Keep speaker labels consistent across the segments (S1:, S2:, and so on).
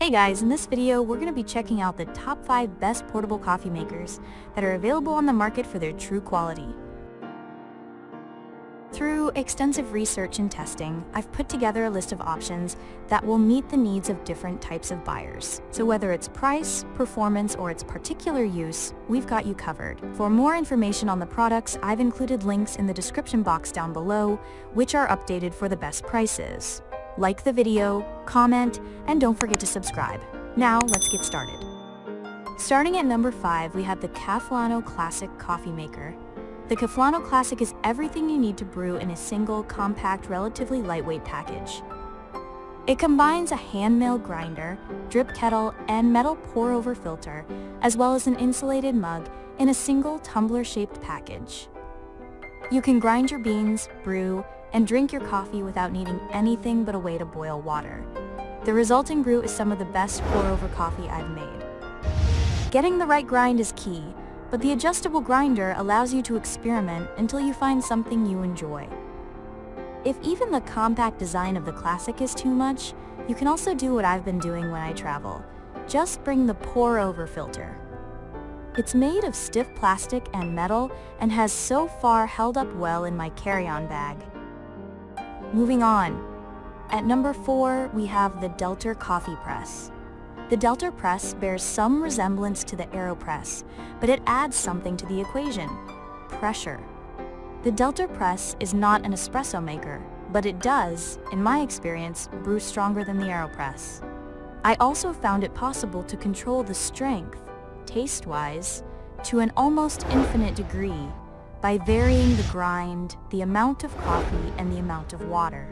S1: Hey guys, in this video we're going to be checking out the top 5 best portable coffee makers that are available on the market for their true quality. Through extensive research and testing, I've put together a list of options that will meet the needs of different types of buyers. So whether it's price, performance, or its particular use, we've got you covered. For more information on the products, I've included links in the description box down below, which are updated for the best prices. Like the video, comment, and don't forget to subscribe. Now, let's get started. Starting at number 5, we have the Cafflano Classic Coffee Maker. The Cafflano Classic is everything you need to brew in a single, compact, relatively lightweight package. It combines a hand-mill grinder, drip kettle, and metal pour-over filter, as well as an insulated mug in a single tumbler-shaped package. You can grind your beans, brew, and drink your coffee without needing anything but a way to boil water. The resulting brew is some of the best pour-over coffee I've made. Getting the right grind is key, but the adjustable grinder allows you to experiment until you find something you enjoy. If even the compact design of the Classic is too much, you can also do what I've been doing when I travel. Just bring the pour-over filter. It's made of stiff plastic and metal and has so far held up well in my carry-on bag. Moving on. At number 4, we have the Delter Coffee Press. The Delter press bears some resemblance to the AeroPress, but it adds something to the equation: pressure. The Delter press is not an espresso maker, but it does, in my experience, brew stronger than the AeroPress. I also found it possible to control the strength, taste-wise, to an almost infinite degree by varying the grind, the amount of coffee, and the amount of water.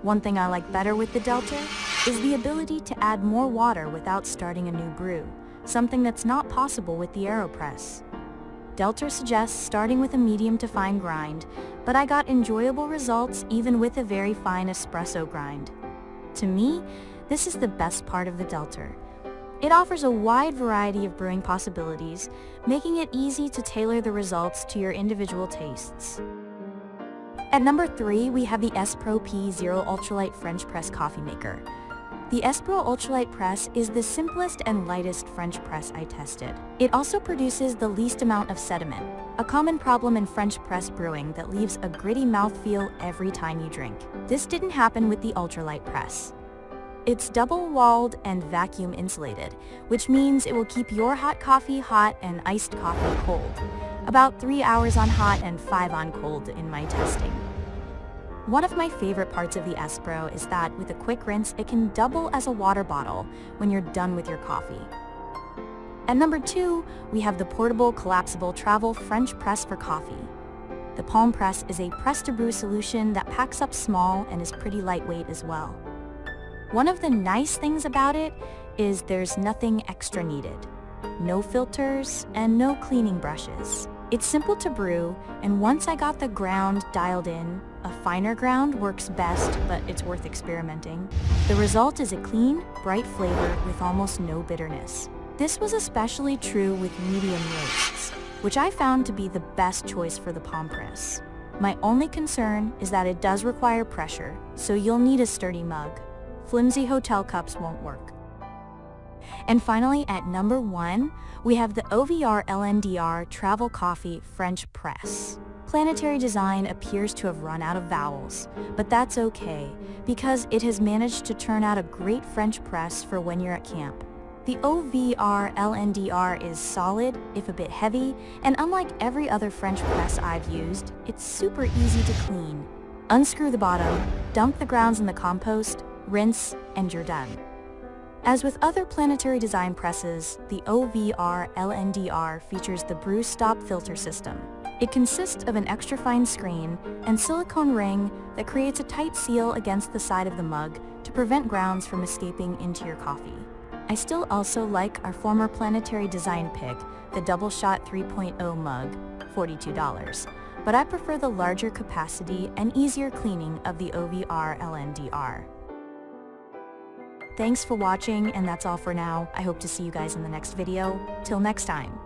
S1: One thing I like better with the Delter is the ability to add more water without starting a new brew, something that's not possible with the AeroPress. Delter suggests starting with a medium to fine grind, but I got enjoyable results even with a very fine espresso grind. To me, this is the best part of the Delter. It offers a wide variety of brewing possibilities, making it easy to tailor the results to your individual tastes. At number 3, we have the ESPRO P0 Ultralight French Press Coffee Maker. The ESPRO Ultralight Press is the simplest and lightest French press I tested. It also produces the least amount of sediment, a common problem in French press brewing that leaves a gritty mouthfeel every time you drink. This didn't happen with the Ultralight Press. It's double-walled and vacuum insulated, which means it will keep your hot coffee hot and iced coffee cold. About 3 hours on hot and 5 on cold in my testing. One of my favorite parts of the ESPRO is that with a quick rinse, it can double as a water bottle when you're done with your coffee. At number 2, we have the portable collapsible travel French press for coffee. The Palm Press is a press-to-brew solution that packs up small and is pretty lightweight as well. One of the nice things about it is there's nothing extra needed. No filters and no cleaning brushes. It's simple to brew, and once I got the ground dialed in, a finer ground works best, but it's worth experimenting. The result is a clean, bright flavor with almost no bitterness. This was especially true with medium roasts, which I found to be the best choice for the Palm Press. My only concern is that it does require pressure, so you'll need a sturdy mug. Flimsy hotel cups won't work. And finally, at number 1, we have the OVRLNDR Travel Coffee French Press. Planetary design appears to have run out of vowels, but that's okay, because it has managed to turn out a great French press for when you're at camp. The OVRLNDR is solid, if a bit heavy, and unlike every other French press I've used, it's super easy to clean. Unscrew the bottom, dump the grounds in the compost, rinse, and you're done. As with other planetary design presses, the OVRLNDR features the brew stop filter system. It consists of an extra fine screen and silicone ring that creates a tight seal against the side of the mug to prevent grounds from escaping into your coffee. I still also like our former planetary design pick, the Double Shot 3.0 mug, $42, but I prefer the larger capacity and easier cleaning of the OVRLNDR. Thanks for watching, and that's all for now. I hope to see you guys in the next video. Till next time.